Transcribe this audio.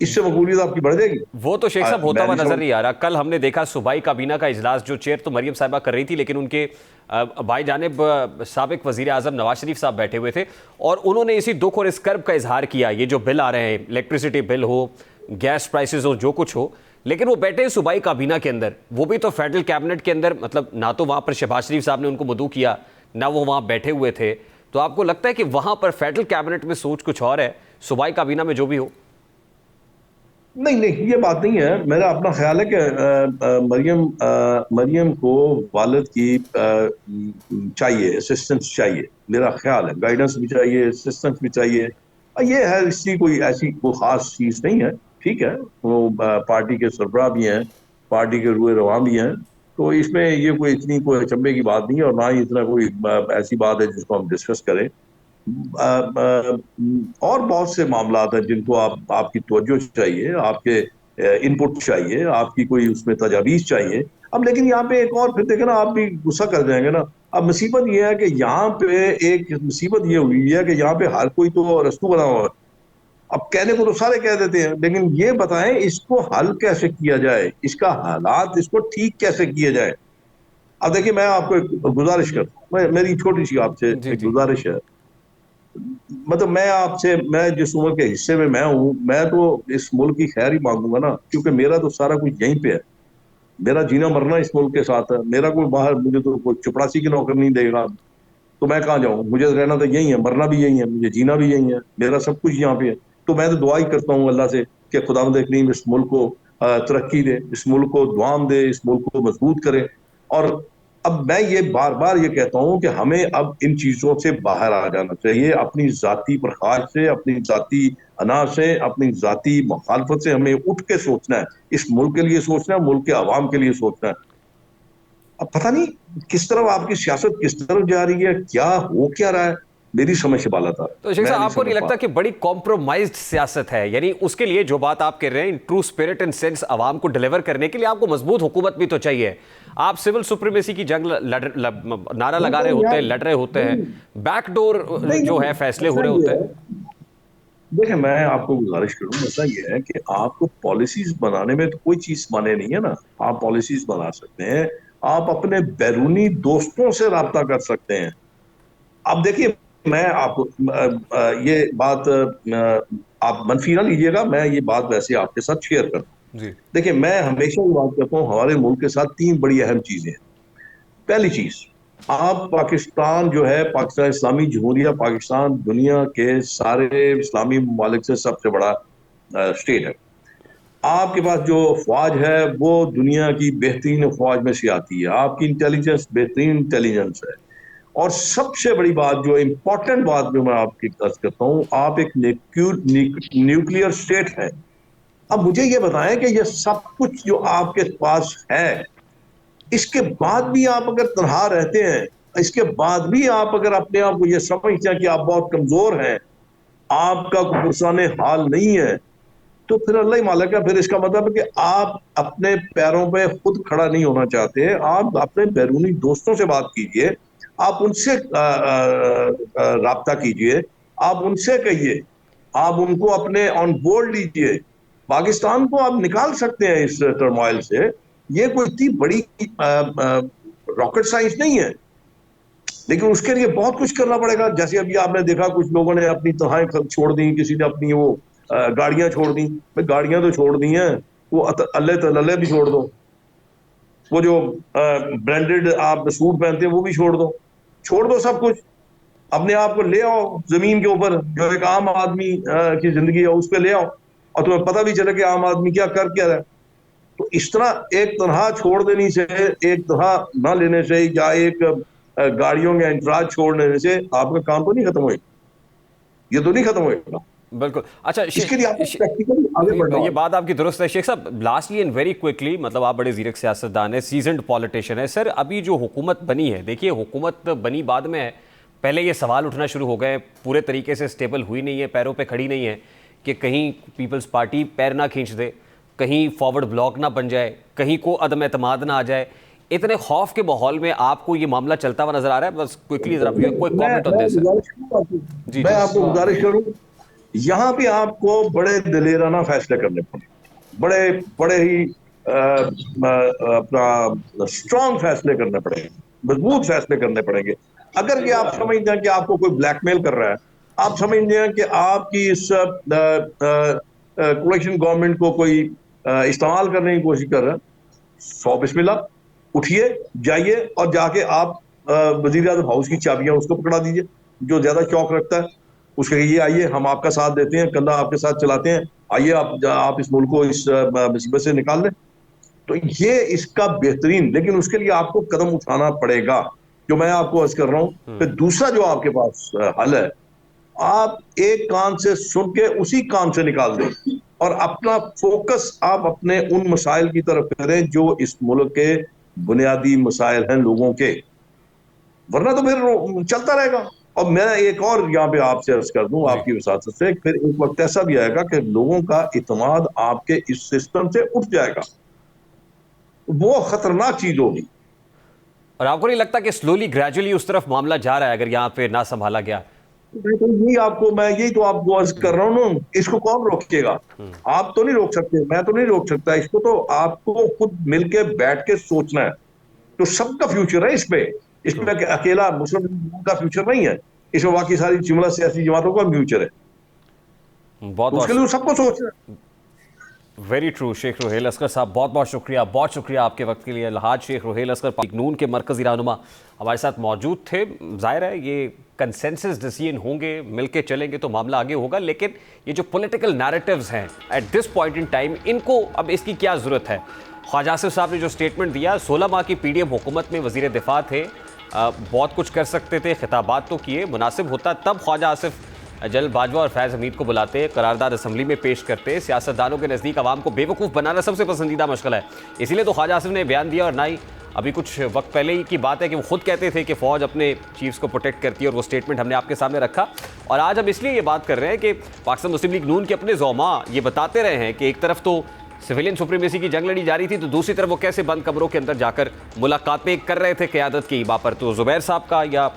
इससे मकबूलियत आपकी बढ़ जाएगी। वो तो शेख साहब होता मैं हुआ नहीं नजर समझ। नहीं आ रहा। कल हमने देखा सूबाई काबीना का इजलास, जो चेयर तो मरियम साहिबा कर रही थी, लेकिन उनके भाई जानिब साबिक वजीर आजम नवाज शरीफ साहब बैठे हुए थे और उन्होंने इसी दुख और इस कर्ब का इजहार किया। ये जो बिल आ रहे हैं, इलेक्ट्रिसिटी बिल हो, गैस प्राइसेस हो, जो कुछ हो, लेकिन वो बैठे सूबाई काबीना के अंदर, वो भी तो फेडरल कैबिनेट के अंदर। मतलब ना तो वहां पर शहबाज शरीफ साहब ने उनको मदऊ किया, ना वो वहां बैठे हुए थे। तो आपको लगता है कि वहां पर फेडरल कैबिनेट में सोच कुछ और है, सूबाई काबीना में जो भी हो? नहीं नहीं, ये बात नहीं है। मेरा अपना ख्याल है कि मरियम को वालिद की चाहिए, असिस्टेंस चाहिए। मेरा ख्याल है गाइडेंस भी चाहिए, असिस्टेंस भी चाहिए। ये है, इसकी कोई ऐसी कोई खास चीज नहीं है। ठीक है, वो पार्टी के सरबराह भी हैं, पार्टी के रुए रवां भी हैं। तो इसमें ये कोई इतनी कोई अचंभे की बात नहीं है, और ना ही इतना कोई ऐसी बात है जिसको हम डिस्कस करें। और बहुत से मामला हैं जिनको आपकी तवज्जो चाहिए, आपके इनपुट चाहिए, आपकी कोई उसमें तजावीज चाहिए। अब लेकिन यहाँ पे एक और फिर देखे ना, आप भी गुस्सा कर जाएंगे ना। अब मुसीबत ये है कि यहाँ पे एक मुसीबत ये हुई है कि यहाँ पे हर कोई तो रस्तू बना हुआ है। अब कहने को तो सारे कह देते हैं, लेकिन ये बताएं इसको हल कैसे किया जाए, इसका हालात इसको ठीक कैसे किया जाए। अब देखिए, मैं आपको एक गुजारिश करता हूँ, मेरी छोटी सी आपसे जी एक जी। गुजारिश है। मतलब मैं आपसे, मैं जिस उम्र के हिस्से में मैं हूं, मैं तो इस मुल्क की खैर ही मांगूंगा ना, क्योंकि मेरा तो सारा कुछ यहीं पे है। मेरा जीना मरना इस मुल्क के साथ है। मेरा कोई बाहर, मुझे तो कोई चपरासी की नौकर नहीं देगा। तो मैं कहाँ जाऊं? मुझे रहना तो यही है, मरना भी यही है, मुझे जीना भी यही है, मेरा सब कुछ यहाँ पे है। तो मैं तो दुआ ही करता हूँ अल्लाह से कि खुदावंद करीम इस मुल्क को तरक्की दे, इस मुल्क को दुआम दे, इस मुल्क को मजबूत करे। और अब मैं ये बार बार ये कहता हूं कि हमें अब इन चीजों से बाहर आ जाना चाहिए, अपनी जाति प्रखार से, अपनी जाति अना से, अपनी जाति मुखालफत से हमें उठ के सोचना है। इस मुल्क के लिए सोचना है, मुल्क के आवाम के लिए सोचना है। अब पता नहीं किस तरफ आपकी सियासत किस तरफ जा रही है, क्या हो क्या रहा है, मेरी समझ से बाला था। तो शेख मैं साहब, नहीं आपको समझ नहीं पा लगता रहा। कि बड़ी कॉम्प्रोमाइज्ड सियासत है? यानी उसके लिए जो बात आप कह रहे हैं, in true spirit and sense आवाम को डिलीवर करने के लिए आपको मजबूत हुकूमत भी तो चाहिए। आप सिविल सुप्रीमेसी की जंग नारा नहीं लगा रहे नहीं होते यार, हैं, लड़ रहे होते हैं, नहीं बैकडोर नहीं जो नहीं, है फैसले हो ऐसा रहे ये होते हैं। है। देखिए, मैं आपको गुजारिश करूं, ऐसा ये है कि आपको पॉलिसीज बनाने में तो कोई चीज माने नहीं है ना। आप पॉलिसीज बना सकते हैं, आप अपने बैरूनी दोस्तों से राब्ता कर सकते हैं। अब देखिए, मैं आपको ये बात आप मनफी ना लीजिएगा, मैं ये बात वैसे आपके साथ शेयर करता हूँ। जी देखिए, मैं हमेशा ये बात करता हूँ, हमारे मुल्क के साथ तीन बड़ी अहम चीजें हैं। पहली चीज, आप पाकिस्तान जो है, पाकिस्तान इस्लामी जमहूरिया पाकिस्तान दुनिया के सारे इस्लामी ममालिक से सबसे बड़ा स्टेट है। आपके पास जो फौज है वो दुनिया की बेहतरीन फौज में से आती है। आपकी इंटेलिजेंस बेहतरीन इंटेलिजेंस है। और सबसे बड़ी बात, जो इंपॉर्टेंट बात जो मैं आपकी अर्ज करता हूँ, आप एक न्यूक्लियर स्टेट है। अब मुझे ये बताएं कि ये सब कुछ जो आपके पास है, इसके बाद भी आप अगर तनहा रहते हैं, इसके बाद भी आप अगर अपने आप को ये समझते हैं कि आप बहुत कमजोर हैं, आपका कोई पुरसाने हाल नहीं है, तो फिर अल्लाह ही मालिक है। फिर इसका मतलब है कि आप अपने पैरों पे खुद खड़ा नहीं होना चाहते। आप अपने बैरूनी दोस्तों से बात कीजिए, आप उनसे राब्ता कीजिए, आप उनसे कहिए, आप उनको अपने ऑन बोर्ड लीजिए। पाकिस्तान को आप निकाल सकते हैं इस टर्मोइल से। ये कोई इतनी बड़ी रॉकेट साइंस नहीं है, लेकिन उसके लिए बहुत कुछ करना पड़ेगा। जैसे अभी आपने देखा, कुछ लोगों ने अपनी तनख्वाहें छोड़ दी, किसी ने अपनी वो गाड़ियां छोड़ दी। भाई गाड़ियां तो छोड़ दी हैं, वो अल्ले तल्ले भी छोड़ दो। वो जो ब्रांडेड आप सूट पहनते हैं वो भी छोड़ दो। छोड़ दो सब कुछ, अपने आप को ले आओ जमीन के ऊपर, जो एक आम आदमी की जिंदगी है उस पर ले आओ, और तुम्हें पता भी चले कि आम आदमी क्या रहा है। तो इस तरह एक तरह छोड़ देने से, एक तरह ना लेने से, या एक गाड़ियों के इंतराज छोड़ देने से आपका काम तो नहीं खत्म होएगा। ये तो नहीं खत्म होएगा। बिल्कुल। अच्छा इसके लिए आपको प्रैक्टिकली आगे बढ़ना ये होगा। बात आपकी दुरुस्त है शेख साहब। लास्टली एंड वेरी क्विकली, मतलब आप बड़े जीरक सियासतदान है, सीजन्ड पॉलिटिशियन है सर। अभी जो हुकूमत बनी है, देखिए हुकूमत बनी बाद में है, पहले ये सवाल उठना शुरू हो गए, पूरे तरीके से स्टेबल हुई नहीं है, पैरों पे खड़ी नहीं है, कि कहीं पीपल्स पार्टी पैर ना खींच दे, कहीं फॉरवर्ड ब्लॉक ना बन जाए, कहीं को अदम एतमाद ना आ जाए। इतने खौफ के माहौल में आपको ये मामला चलता हुआ नजर आ रहा है? बस क्विकली जरा कोई मैं कमेंट ऑन मैं दिस सर। गुजारिश करूँ आपको, जी मैं जी। आपको गुजारिश करूँ यहाँ पे आपको बड़े दिलेराना फैसले करने पड़े, बड़े बड़े ही अपना स्ट्रांग फैसले करने पड़ेंगे, मजबूत फैसले करने पड़ेंगे। अगर कि आप समझते हैं कि आपको कोई ब्लैकमेल कर रहा है, आप समझते हैं कि आपकी इस कोalition गवर्नमेंट को कोई इस्तेमाल करने की कोशिश कर रहा है, 100 बिस्मिल्लाह, उठिए, जाइए और जाके आप वजीर आजम हाउस की चाबियां उसको पकड़ा दीजिए, जो ज्यादा शौक रखता है उसके ये आइए, हम आपका साथ देते हैं, कंधा आपके साथ चलाते हैं, आइए आप इस मुल्क को इस मुसीबत से निकाल लें। तो ये इसका बेहतरीन, लेकिन उसके लिए आपको कदम उठाना पड़ेगा, जो मैं आपको अर्ज कर रहा हूं। फिर दूसरा जो आपके पास हल है, आप एक कान से सुन के उसी कान से निकाल दें और अपना फोकस आप अपने उन मसाइल की तरफ करें जो इस मुल्क के बुनियादी मसाइल हैं लोगों के, वरना तो फिर चलता रहेगा। और मैं एक और यहाँ पे आपसे अर्ज कर दूं जी। आपकी विसासत से, फिर एक वक्त ऐसा भी आएगा कि लोगों का इत्मीनान आपके इस सिस्टम से उठ जाएगा, वो खतरनाक चीज होगी। और आपको नहीं लगता कि स्लोली ग्रेजुअली उस तरफ मामला जा रहा है अगर यहाँ पे ना संभाला गया? मैं यही तो आपको अर्ज कर रहा हूँ ना, इसको कौन रोकेगा? आप तो नहीं रोक सकते, मैं तो नहीं रोक सकता इसको, तो आपको खुद मिलके बैठ के सोचना है। तो सबका फ्यूचर है इसमें अकेला मुस्लिम लीग का फ्यूचर नहीं है, इसमें बाकी सारी जुमला सियासी जमातों का फ्यूचर है, बहुत तो उसके बहुत लिए सबको सोचना है। Very true. शेख रुहेल असगर साहब, बहुत शुक्रिया आपके वक्त के लिए। अलहाज शेख रुहेल असगर नून के मरकजी रहनुमा हमारे साथ मौजूद थे। जाहिर है ये कंसेंसस डिसीजन होंगे, मिलके चलेंगे तो मामला आगे होगा, लेकिन ये जो पॉलिटिकल नैरेटिव्स हैं at this point in time, इनको अब इसकी क्या ज़रूरत है? ख्वाजा आसिफ साहब ने जो स्टेटमेंट दिया, 16 माह की पीडीएम हुकूमत में वजीर दिफा थे, बहुत कुछ कर सकते थे, खिताबात तो किए, मुनासिब होता तब ख्वाजा आसिफ जल बाजवा और फैज़ हमीद को बुलाते, करारदाद असम्बली में पेश करते। सियासतदानों के नज़दीक आवाम को बेवकूफ़ बनाना सबसे पसंदीदा मशगला है, इसीलिए तो ख्वाजा आसिफ ने बयान दिया। और ना ही अभी कुछ वक्त पहले ही की बात है कि वो खुद कहते थे कि फ़ौज अपने चीफ्स को प्रोटेक्ट करती है, और वो स्टेटमेंट हमने आपके सामने रखा। और आज हम इसलिए ये बात कर रहे हैं कि पाकिस्तान मुस्लिम लीग नून के अपने ज़ौमा ये बताते रहे हैं कि एक तरफ तो सिविलियन सुप्रीमेसी की जंग लड़ी जा रही थी, तो दूसरी तरफ वो कैसे बंद कमरों के अंदर जाकर मुलाकातें कर रहे थे क़यादत की बापर। तो ज़ुबैर साहब का या